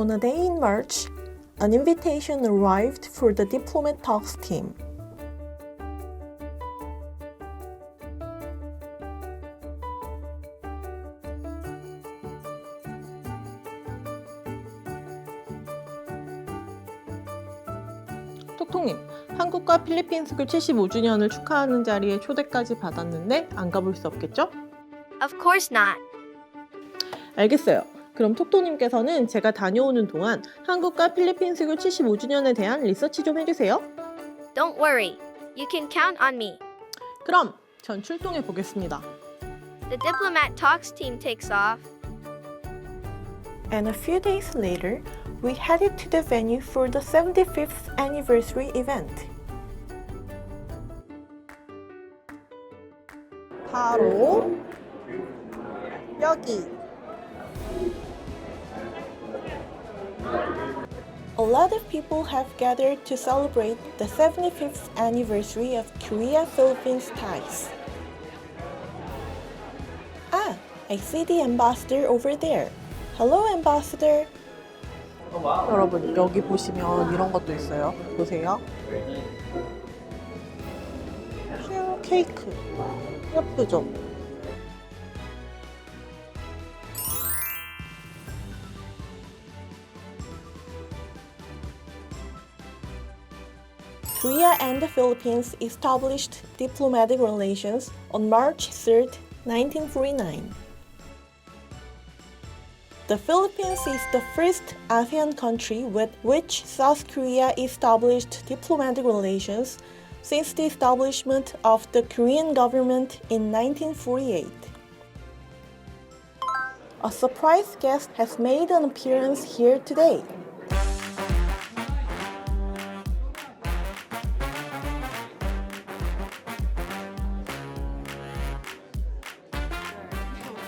On a day in March, an invitation arrived for the Diplomat Talks team. 톡톡님, 한국과 필리핀 수교 75주년을 축하하는 자리에 초대까지 받았는데 안 가볼 수 없겠죠? Of course not. 알겠어요. 그럼 톡톡님께서는 제가 다녀오는 동안 한국과 필리핀 수교 75주년에 대한 리서치 좀 해주세요. Don't worry. You can count on me. 그럼 전 출동해 보겠습니다. The Diplomat Talks team takes off. And a few days later, we headed to the venue for the 75th anniversary event. 바로 여기. A lot of people have gathered to celebrate the 75th anniversary of Korea-Philippines ties. Ah, I see the ambassador over there. Hello, ambassador. 여러분 여기 보시면 이런 것도 있어요. 보세요. 슈 케이크. 예쁘죠? Korea and the Philippines established diplomatic relations on March 3, 1949. The Philippines is the first ASEAN country with which South Korea established diplomatic relations since the establishment of the Korean government in 1948. A surprise guest has made an appearance here today.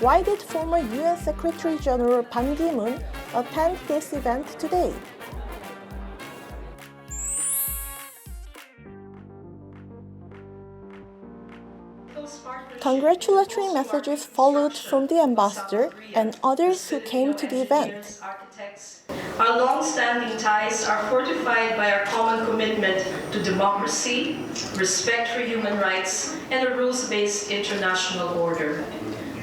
Why did former UN Secretary General Ban Ki-moon attend this event today? Congratulatory messages followed from the ambassador and others who came to the event. Our long-standing ties are fortified by our common commitment to democracy, respect for human rights, and a rules-based international order.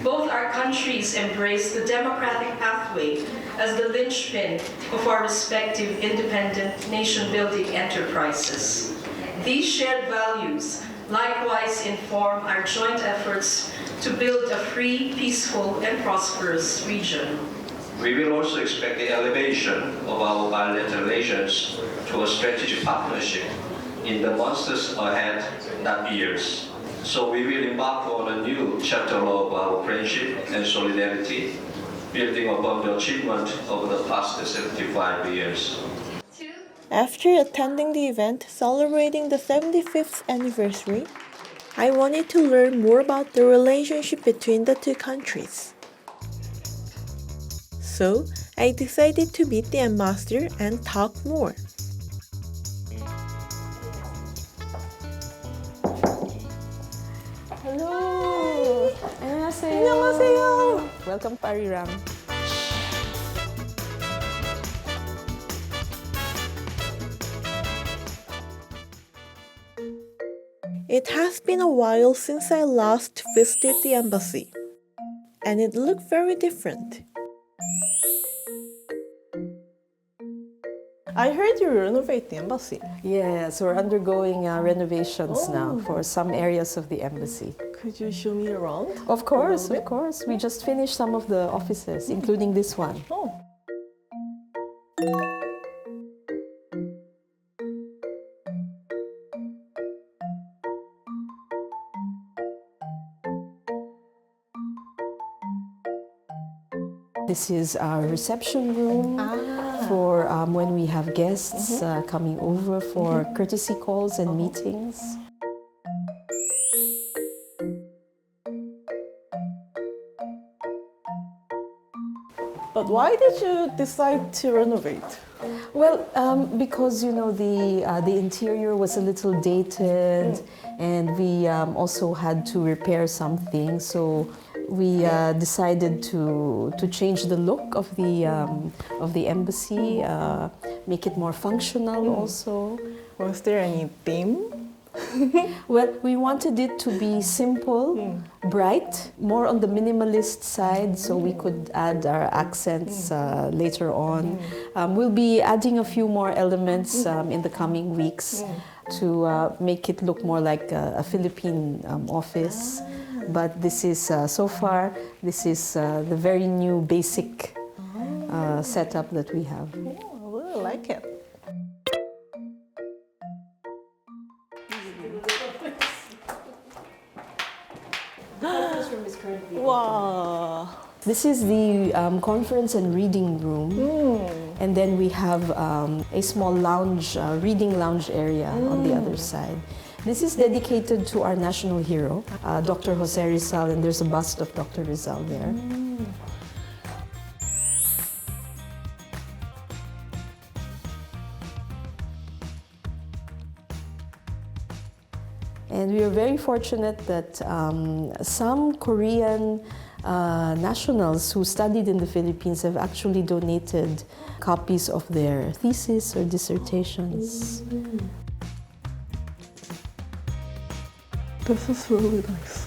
Both our countries embrace the democratic pathway as the linchpin of our respective independent nation-building enterprises. These shared values likewise inform our joint efforts to build a free, peaceful, and prosperous region. We will also expect the elevation of our bilateral relations to a strategic partnership in the months ahead, not years. So we will embark on a new chapter of our friendship and solidarity, building upon the achievement of the past 75 years. After attending the event celebrating the 75th anniversary, I wanted to learn more about the relationship between the two countries. So, I decided to meet the ambassador and talk more. Hello! 안녕하세요. 안녕하세요. Welcome to Arirang. It has been a while since I last visited the embassy, and it looked very different. I heard you renovate the embassy. Yes, we're undergoing renovations now for some areas of the embassy. Could you show me around? Of course. We just finished some of the offices, including this one. Oh. This is our reception room for when we have guests coming over for courtesy calls and meetings. But why did you decide to renovate? Well, because you know the interior was a little dated, and we also had to repair something. So we decided to change the look of the embassy, make it more functional also. Was there any theme? Well, we wanted it to be simple, bright, more on the minimalist side, so we could add our accents later on. We'll be adding a few more elements in the coming weeks to make it look more like a Philippine office. But this is, so far, this is the very new basic setup that we have. Oh, I really like it. Wow. This is the conference and reading room, and then we have a small lounge, reading lounge area on the other side. This is dedicated to our national hero, Dr. Jose Rizal, and there's a bust of Dr. Rizal there. And we are very fortunate that some Korean nationals who studied in the Philippines have actually donated copies of their thesis or dissertations. This is really nice.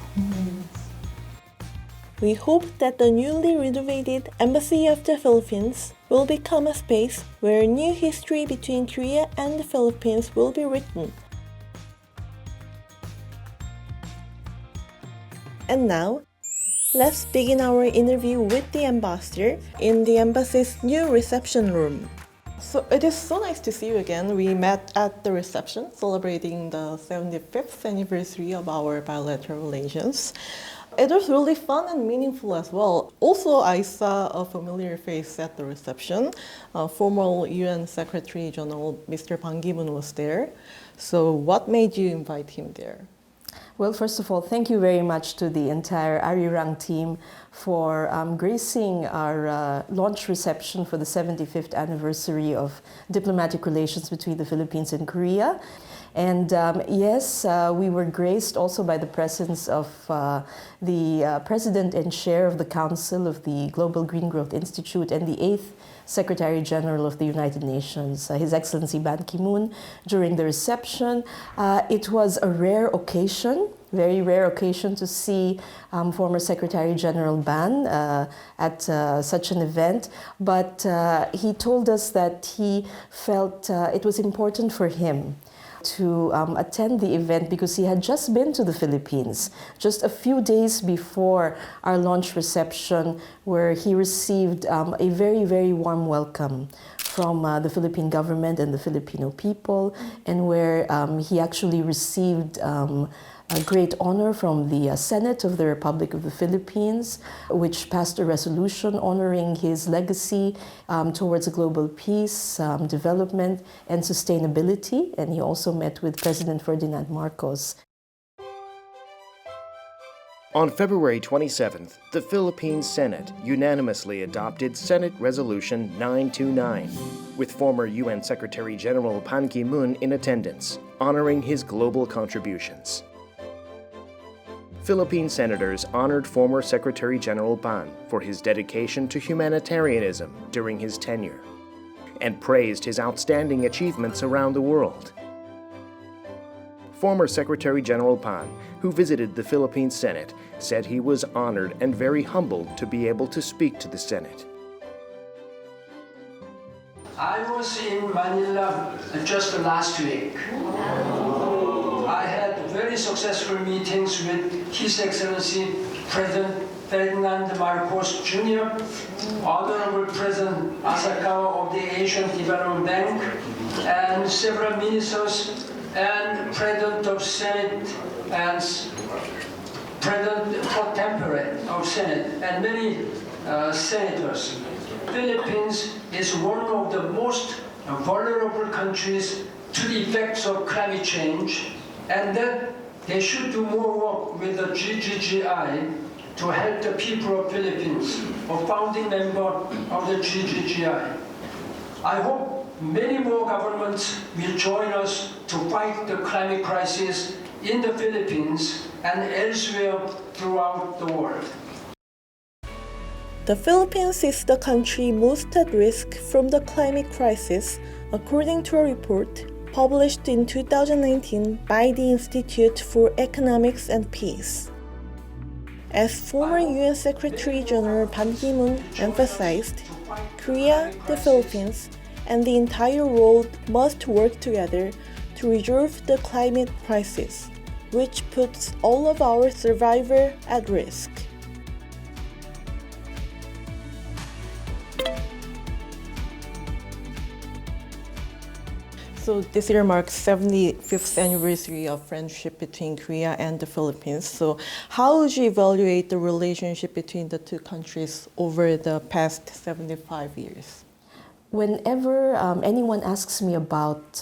We hope that the newly renovated Embassy of the Philippines will become a space where a new history between Korea and the Philippines will be written. And now, let's begin our interview with the ambassador in the embassy's new reception room. So it is so nice to see you again. We met at the reception celebrating the 75th anniversary of our bilateral relations. It was really fun and meaningful as well. Also, I saw a familiar face at the reception. Former UN Secretary General Mr. Ban Ki-moon was there. So what made you invite him there? Well, first of all, thank you very much to the entire Arirang team for gracing our launch reception for the 75th anniversary of diplomatic relations between the Philippines and Korea. And yes, we were graced also by the presence of the President and Chair of the Council of the Global Green Growth Institute and the 8th Secretary General of the United Nations, His Excellency Ban Ki-moon, during the reception. It was a rare occasion, very rare occasion to see former Secretary General Ban at such an event, but he told us that he felt it was important for him to attend the event because he had just been to the Philippines just a few days before our launch reception, where he received a very, very warm welcome from the Philippine government and the Filipino people, and where he actually received a great honor from the Senate of the Republic of the Philippines, which passed a resolution honoring his legacy towards global peace, development, and sustainability. And he also met with President Ferdinand Marcos. On February 27th, the Philippines Senate unanimously adopted Senate Resolution 929, with former UN Secretary General Ban Ki-moon in attendance, honoring his global contributions. Philippine senators honored former Secretary General Ban for his dedication to humanitarianism during his tenure, and praised his outstanding achievements around the world. Former Secretary General Ban, who visited the Philippine Senate, said he was honored and very humbled to be able to speak to the Senate. I was in Manila just last week. I had very successful meetings with His Excellency President Ferdinand Marcos Jr., Honorable President Asakawa of the Asian Development Bank, and several ministers and President of Senate and President pro tempore of Senate and many senators. Philippines is one of the most vulnerable countries to the effects of climate change, and that they should do more work with the GGGI to help the people of Philippines, a founding member of the GGGI. I hope many more governments will join us to fight the climate crisis in the Philippines and elsewhere throughout the world. The Philippines is the country most at risk from the climate crisis, according to a report published in 2019 by the Institute for Economics and Peace. As former UN Secretary General Ban Ki-moon emphasized, Korea, the Philippines, and the entire world must work together to resolve the climate crisis, which puts all of our survivors at risk. So this year marks 75th anniversary of friendship between Korea and the Philippines. So how would you evaluate the relationship between the two countries over the past 75 years? Whenever anyone asks me about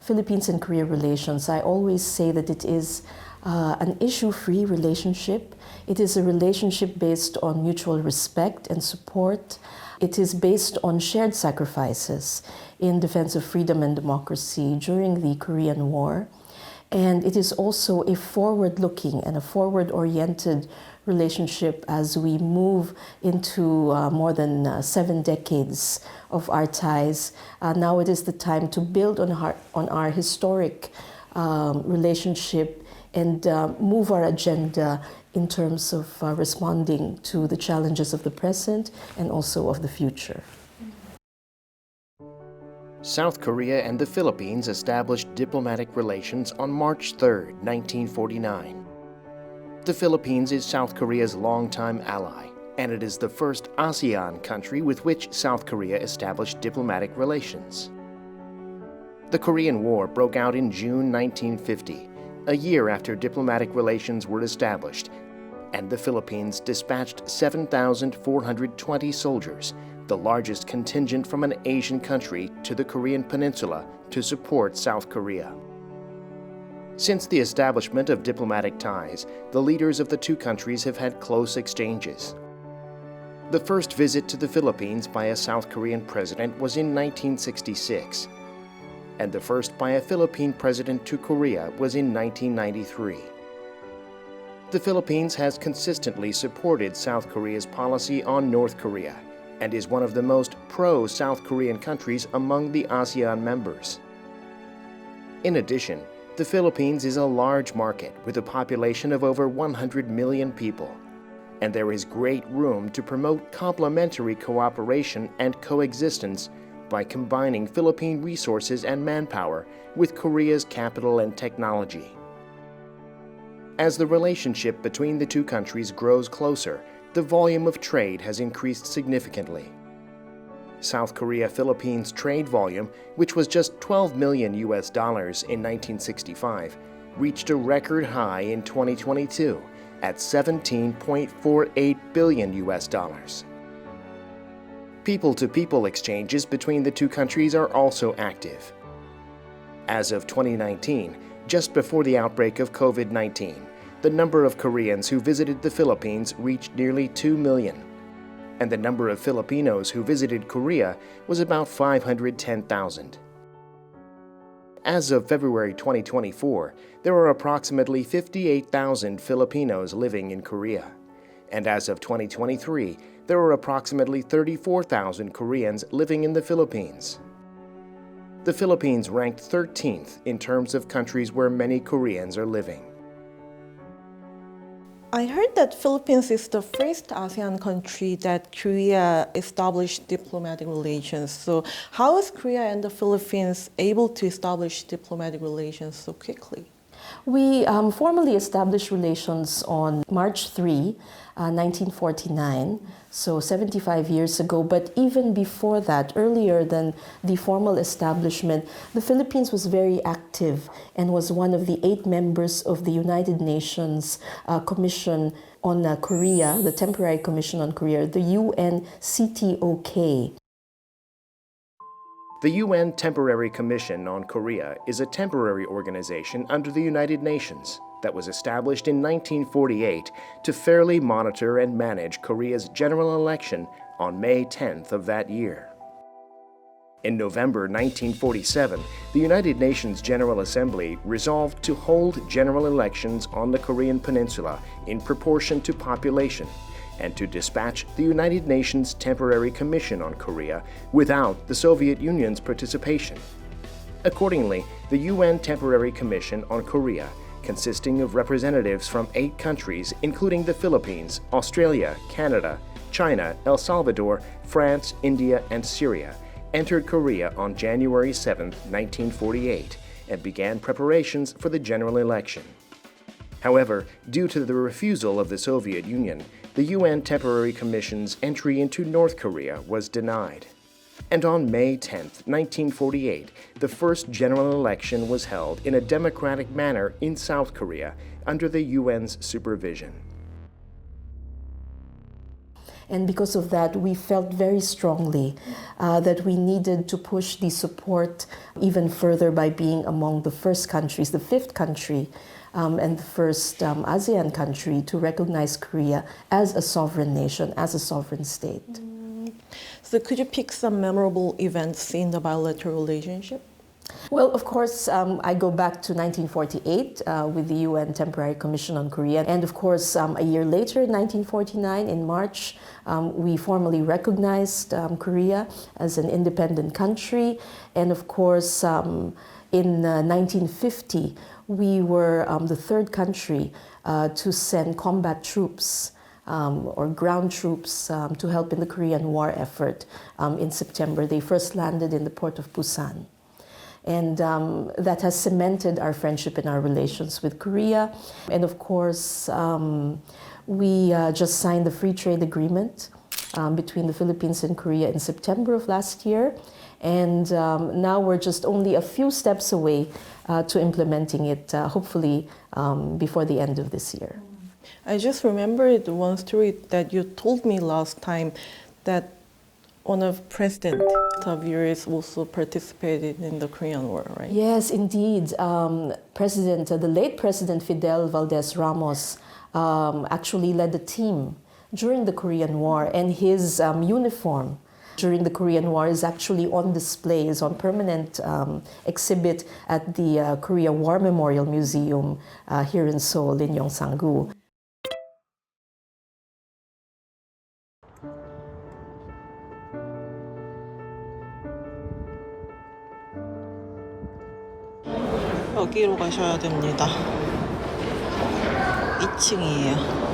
Philippines and Korea relations, I always say that it is an issue-free relationship. It is a relationship based on mutual respect and support. It is based on shared sacrifices in defense of freedom and democracy during the Korean War. And it is also a forward-looking and a forward-oriented relationship as we move into more than 7 decades of our ties. Now it is the time to build on our historic relationship and move our agenda in terms of responding to the challenges of the present and also of the future. South Korea and the Philippines established diplomatic relations on March 3, 1949. The Philippines is South Korea's longtime ally, and it is the first ASEAN country with which South Korea established diplomatic relations. The Korean War broke out in June 1950, a year after diplomatic relations were established, and the Philippines dispatched 7,420 soldiers, the largest contingent from an Asian country, to the Korean Peninsula to support South Korea. Since the establishment of diplomatic ties, the leaders of the two countries have had close exchanges. The first visit to the Philippines by a South Korean president was in 1966, and the first by a Philippine president to Korea was in 1993. The Philippines has consistently supported South Korea's policy on North Korea and is one of the most pro-South Korean countries among the ASEAN members. In addition, the Philippines is a large market with a population of over 100 million people, and there is great room to promote complementary cooperation and coexistence by combining Philippine resources and manpower with Korea's capital and technology. As the relationship between the two countries grows closer, the volume of trade has increased significantly. South Korea-Philippines trade volume, which was just $12 million in 1965, reached a record high in 2022 at $17.48 billion. People-to-people exchanges between the two countries are also active. As of 2019, just before the outbreak of COVID-19, the number of Koreans who visited the Philippines reached nearly 2 million, and the number of Filipinos who visited Korea was about 510,000. As of February 2024, there are approximately 58,000 Filipinos living in Korea, and as of 2023, there are approximately 34,000 Koreans living in the Philippines. The Philippines ranked 13th in terms of countries where many Koreans are living. I heard that Philippines is the first ASEAN country that Korea established diplomatic relations. So how is Korea and the Philippines able to establish diplomatic relations so quickly? We formally established relations on March 3, 1949, so 75 years ago. But even before that, earlier than the formal establishment, the Philippines was very active and was one of the 8 members of the United Nations Commission on Korea, the Temporary Commission on Korea, the UNTCOK. The UN Temporary Commission on Korea is a temporary organization under the United Nations that was established in 1948 to fairly monitor and manage Korea's general election on May 10th of that year. In November 1947, the United Nations General Assembly resolved to hold general elections on the Korean Peninsula in proportion to population, and to dispatch the United Nations Temporary Commission on Korea without the Soviet Union's participation. Accordingly, the UN Temporary Commission on Korea, consisting of representatives from 8 countries including the Philippines, Australia, Canada, China, El Salvador, France, India, and Syria, entered Korea on January 7, 1948, and began preparations for the general election. However, due to the refusal of the Soviet Union, the UN Temporary Commission's entry into North Korea was denied. And on May 10, 1948, the first general election was held in a democratic manner in South Korea under the UN's supervision. And because of that, we felt very strongly that we needed to push the support even further by being among the first countries, the 5th country, and the first ASEAN country to recognize Korea as a sovereign nation, as a sovereign state. So could you pick some memorable events in the bilateral relationship? Well, of course, I go back to 1948 with the UN Temporary Commission on Korea. And of course, a year later, in 1949, in March, we formally recognized Korea as an independent country. And of course, in 1950, we were the 3rd country to send combat troops or ground troops to help in the Korean War effort in September. They first landed in the port of Busan. And that has cemented our friendship and our relations with Korea. And of course, we just signed the free trade agreement between the Philippines and Korea in September of last year. And now we're just only a few steps away to implementing it, hopefully before the end of this year. I just remembered one story that you told me last time, that one of president of yours also participated in the Korean War, right? Yes, indeed. The late President Fidel Valdez Ramos actually led a team during the Korean War, and his uniform during the Korean War is actually on display, is on permanent exhibit at the Korea War Memorial Museum here in Seoul, in Yongsan-gu. 여기로 가셔야 됩니다. 2층이에요.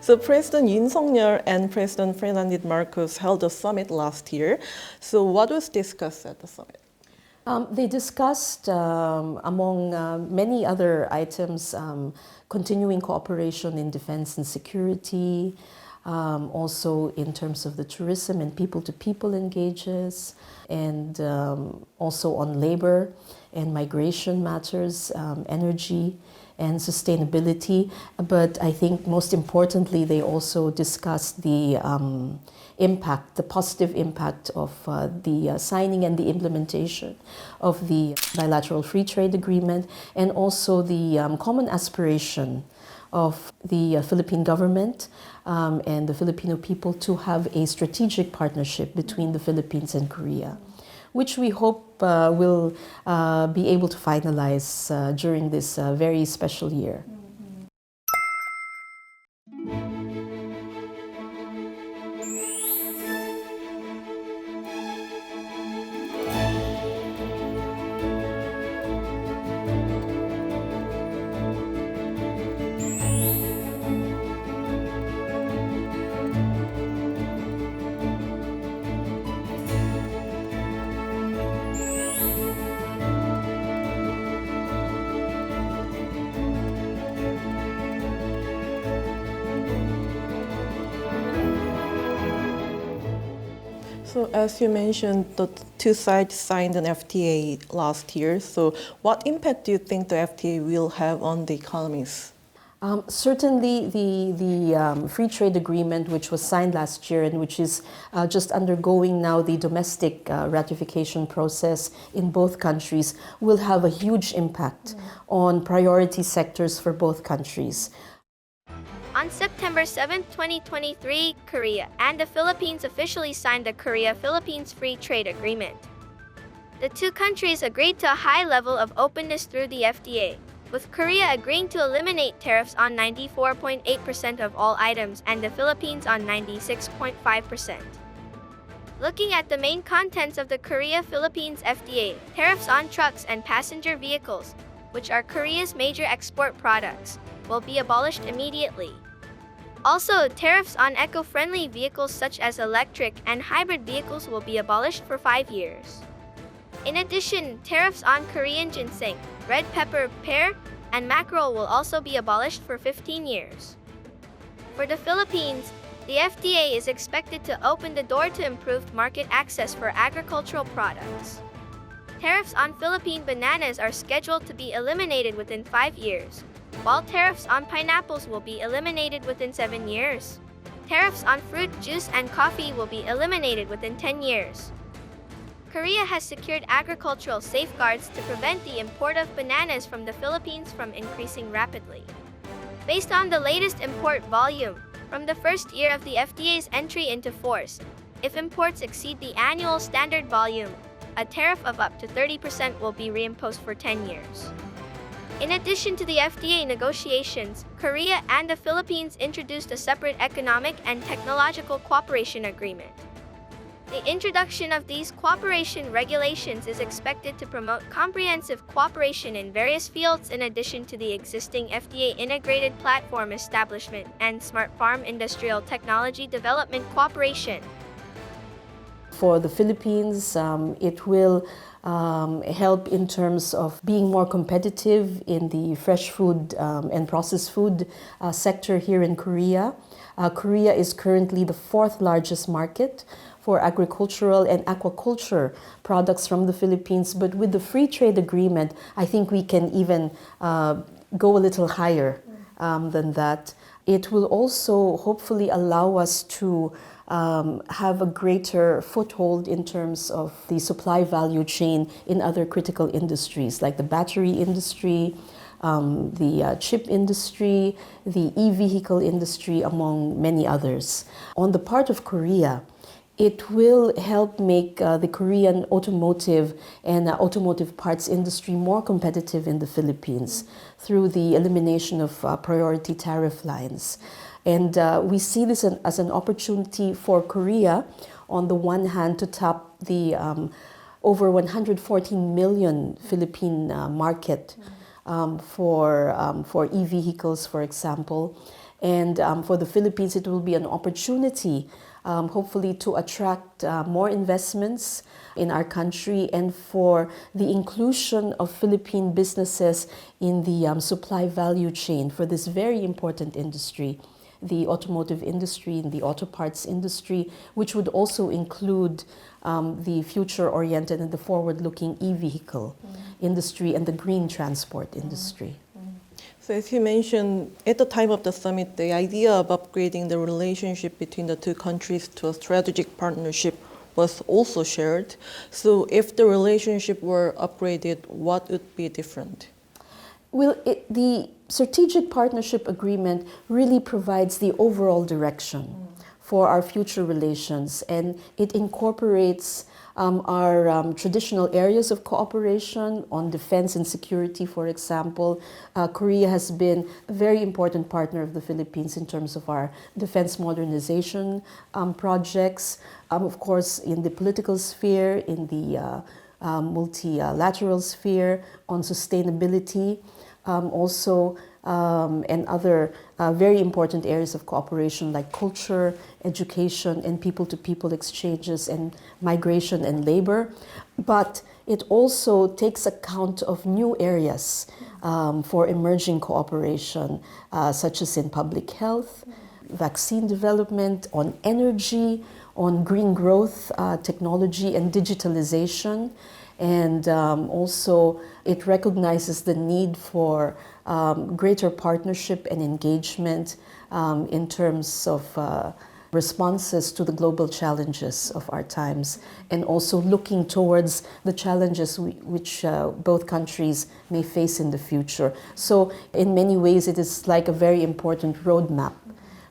So President Yoon Suk-yeol and President Ferdinand Marcos held a summit last year. So what was discussed at the summit? They discussed, among many other items, continuing cooperation in defense and security, also in terms of the tourism and people-to-people engages, and also on labor and migration matters, energy and sustainability. But I think most importantly, they also discussed the impact, the positive impact of the signing and the implementation of the bilateral free trade agreement, and also the common aspiration of the Philippine government and the Filipino people to have a strategic partnership between the Philippines and Korea, which we hope will be able to finalize during this very special year. So as you mentioned, the two sides signed an FTA last year. So what impact do you think the FTA will have on the economies? Certainly, the free trade agreement, which was signed last year and which is just undergoing now the domestic ratification process in both countries, will have a huge impact on priority sectors for both countries. On September 7, 2023, Korea and the Philippines officially signed the Korea-Philippines Free Trade Agreement. The two countries agreed to a high level of openness through the FTA, with Korea agreeing to eliminate tariffs on 94.8% of all items and the Philippines on 96.5%. Looking at the main contents of the Korea-Philippines FTA, tariffs on trucks and passenger vehicles, which are Korea's major export products, will be abolished immediately. Also, tariffs on eco-friendly vehicles such as electric and hybrid vehicles will be abolished for 5 years. In addition, tariffs on Korean ginseng, red pepper, pear, and mackerel will also be abolished for 15 years. For the Philippines, the FTA is expected to open the door to improved market access for agricultural products. Tariffs on Philippine bananas are scheduled to be eliminated within 5 years, while tariffs on pineapples will be eliminated within 7 years. Tariffs on fruit, juice, and coffee will be eliminated within 10 years. Korea has secured agricultural safeguards to prevent the import of bananas from the Philippines from increasing rapidly. Based on the latest import volume, from the first year of the FTA's entry into force, if imports exceed the annual standard volume, a tariff of up to 30% will be reimposed for 10 years. In addition to the FTA negotiations, Korea and the Philippines introduced a separate economic and technological cooperation agreement. The introduction of these cooperation regulations is expected to promote comprehensive cooperation in various fields in addition to the existing FTA integrated platform establishment and smart farm industrial technology development cooperation. For the Philippines, it will help in terms of being more competitive in the fresh food and processed food sector here in Korea. Korea is currently the 4th largest market for agricultural and aquaculture products from the Philippines. But with the free trade agreement, I think we can even go a little higher than that. It will also hopefully allow us to have a greater foothold in terms of the supply value chain in other critical industries like the battery industry, the chip industry, the e-vehicle industry, among many others. On the part of Korea, it will help make the Korean automotive and automotive parts industry more competitive in the Philippines through the elimination of priority tariff lines. And we see this as an opportunity for Korea, on the one hand, to tap the over 114 million Philippine market for e-vehicles, for example. And for the Philippines, it will be an opportunity hopefully to attract more investments in our country and for the inclusion of Philippine businesses in the supply value chain for this very important industry, the automotive industry and the auto parts industry, which would also include the future-oriented and the forward-looking e-vehicle industry and the green transport industry. So as you mentioned, at the time of the summit, the idea of upgrading the relationship between the two countries to a strategic partnership was also shared. So if the relationship were upgraded, what would be different? Well, the strategic partnership agreement really provides the overall direction for our future relations, and it incorporates our traditional areas of cooperation on defense and security, for example. Korea has been a very important partner of the Philippines in terms of our defense modernization projects. Of course, in the political sphere, in the multilateral sphere, on sustainability, also and other very important areas of cooperation like culture, education, and people-to-people exchanges, and migration and labor. But it also takes account of new areas for emerging cooperation, such as in public health, vaccine development, on energy, on green growth, technology and digitalization. And also it recognizes the need for greater partnership and engagement in terms of responses to the global challenges of our times, and also looking towards the challenges which both countries may face in the future. So in many ways it is like a very important roadmap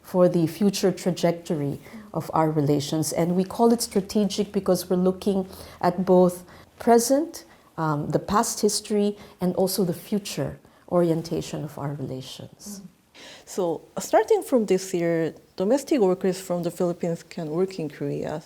for the future trajectory of our relations. And we call it strategic because we're looking at both present, the past history, and also the future orientation of our relations. So, starting from this year, domestic workers from the Philippines can work in Korea.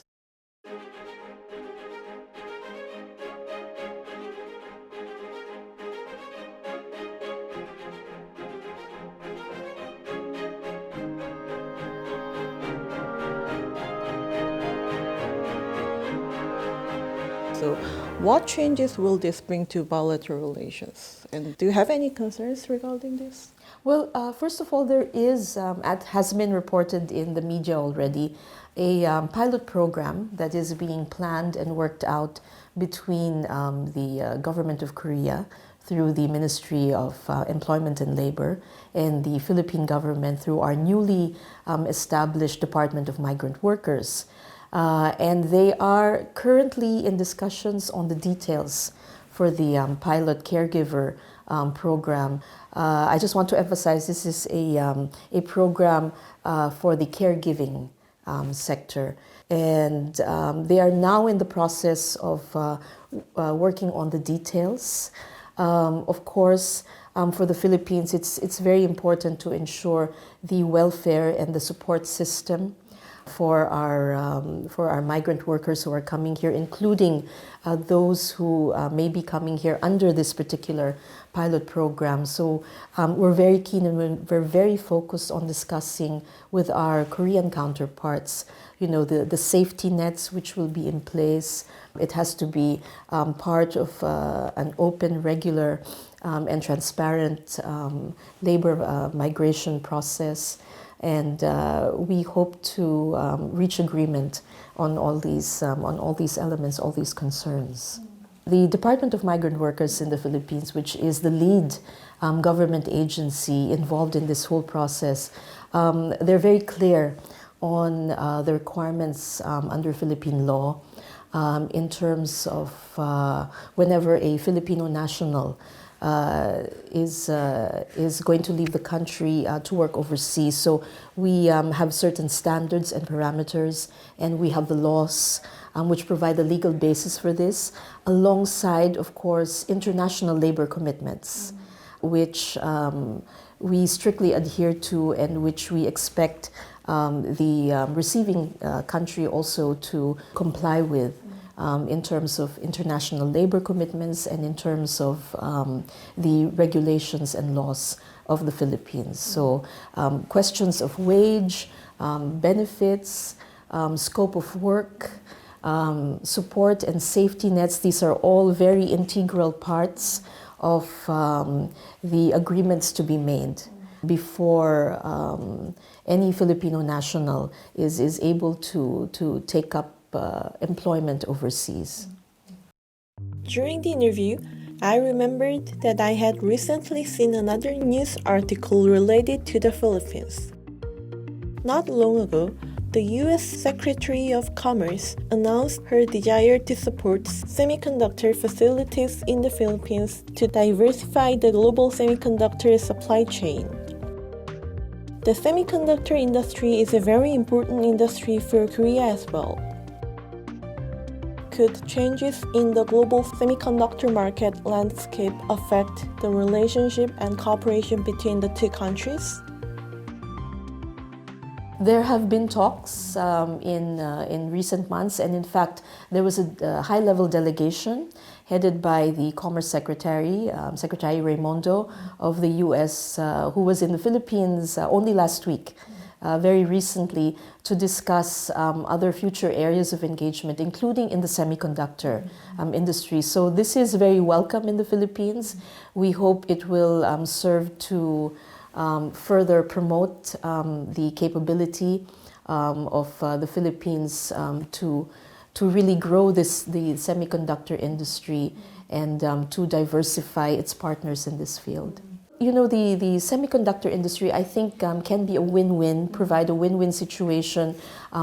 So, what changes will this bring to bilateral relations? And do you have any concerns regarding this? Well, first of all, there is, has been reported in the media already, a pilot program that is being planned and worked out between the government of Korea through the Ministry of Employment and Labor and the Philippine government through our newly established Department of Migrant Workers. And they are currently in discussions on the details for the pilot caregiver program. I just want to emphasize this is a program for the caregiving sector. And they are now in the process of working on the details. Of course, for the Philippines, it's very important to ensure the welfare and the support system for our migrant workers who are coming here, including those who may be coming here under this particular pilot program. So we're very keen and we're very focused on discussing with our Korean counterparts, you know, the safety nets which will be in place. It has to be part of an open, regular, and transparent labor migration process. And we hope to reach agreement on all these elements, all these concerns. The Department of Migrant Workers in the Philippines, which is the lead government agency involved in this whole process, they're very clear on the requirements under Philippine law in terms of whenever a Filipino national is going to leave the country to work overseas. So we have certain standards and parameters, and we have the laws which provide the legal basis for this, alongside, of course, international labor commitments, which we strictly adhere to and which we expect the receiving country also to comply with. In terms of international labor commitments and in terms of the regulations and laws of the Philippines. So questions of wage, benefits, scope of work, support and safety nets, these are all very integral parts of the agreements to be made before any Filipino national is able to take up employment overseas. During the interview, I remembered that I had recently seen another news article related to the Philippines. Not long ago, the U.S. Secretary of Commerce announced her desire to support semiconductor facilities in the Philippines to diversify the global semiconductor supply chain. The semiconductor industry is a very important industry for Korea as well. Could changes in the global semiconductor market landscape affect the relationship and cooperation between the two countries? There have been talks in recent months, and in fact, there was a high-level delegation headed by the Commerce Secretary, Secretary Raimondo of the U.S., who was in the Philippines only last week. Very recently, to discuss other future areas of engagement, including in the semiconductor industry. So this is very welcome in the Philippines. We hope it will serve to further promote the capability of the Philippines to really grow the semiconductor industry and to diversify its partners in this field. You know, the semiconductor industry, I think, can be a win-win, provide a win-win situation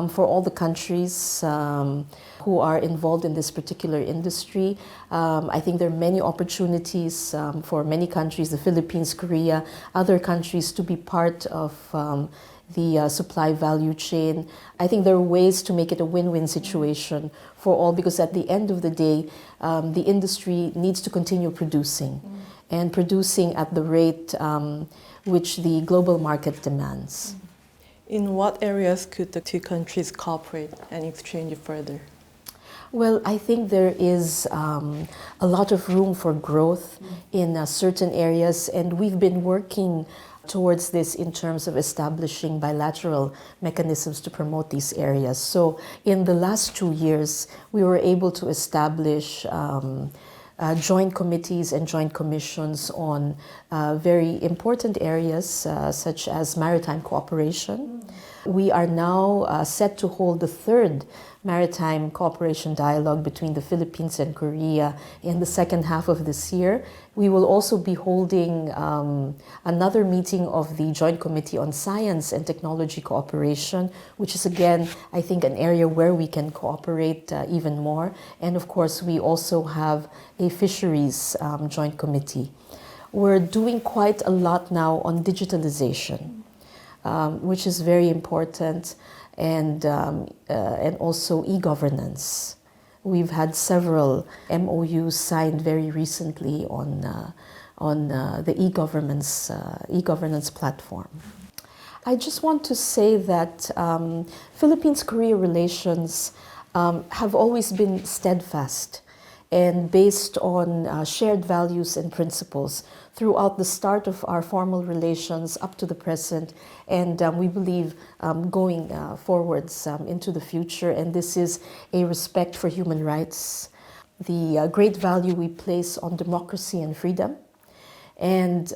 for all the countries who are involved in this particular industry. I think there are many opportunities for many countries, the Philippines, Korea, other countries, to be part of the supply value chain. I think there are ways to make it a win-win situation for all, because at the end of the day, the industry needs to continue producing and producing at the rate which the global market demands. In what areas could the two countries cooperate and exchange further? Well, I think there is a lot of room for growth in certain areas, and we've been working towards this in terms of establishing bilateral mechanisms to promote these areas. So in the last 2 years, we were able to establish joint committees and joint commissions on very important areas such as maritime cooperation. We are now set to hold the third maritime cooperation dialogue between the Philippines and Korea in the second half of this year. We will also be holding another meeting of the Joint Committee on Science and Technology Cooperation, which is again, I think, an area where we can cooperate even more. And of course, we also have a Fisheries Joint Committee. We're doing quite a lot now on digitalization, which is very important, and also e-governance. We've had several MOUs signed very recently on the e-governance platform. I just want to say that Philippines-Korea relations have always been steadfast and based on shared values and principles throughout the start of our formal relations up to the present, and we believe going forwards into the future. And this is a respect for human rights, the great value we place on democracy and freedom, and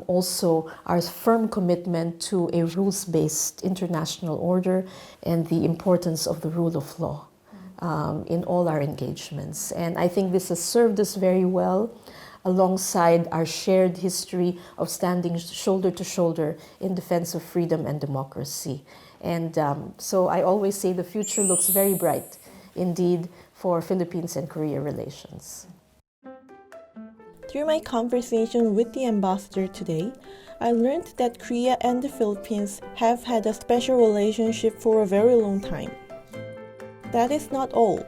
also our firm commitment to a rules-based international order and the importance of the rule of law in all our engagements. And I think this has served us very well, alongside our shared history of standing shoulder to shoulder in defense of freedom and democracy. And so I always say the future looks very bright indeed for Philippines and Korea relations. Through my conversation with the ambassador today, I learned that Korea and the Philippines have had a special relationship for a very long time. That is not all.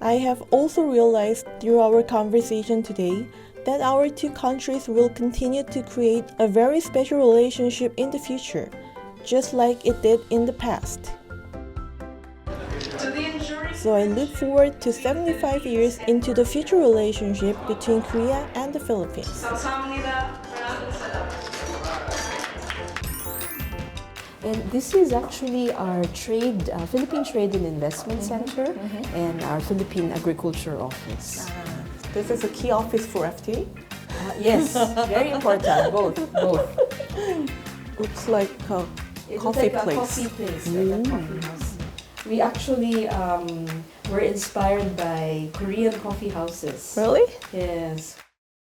I have also realized through our conversation today that our two countries will continue to create a very special relationship in the future, just like it did in the past. So I look forward to 75 years into the future relationship between Korea and the Philippines. And this is actually our Philippine Trade and Investment Center and our Philippine Agriculture Office. This is a key office for FTA? Yes, very important, both. Looks like a coffee place. Coffee place, like a coffee house. We actually were inspired by Korean coffee houses. Really? Yes.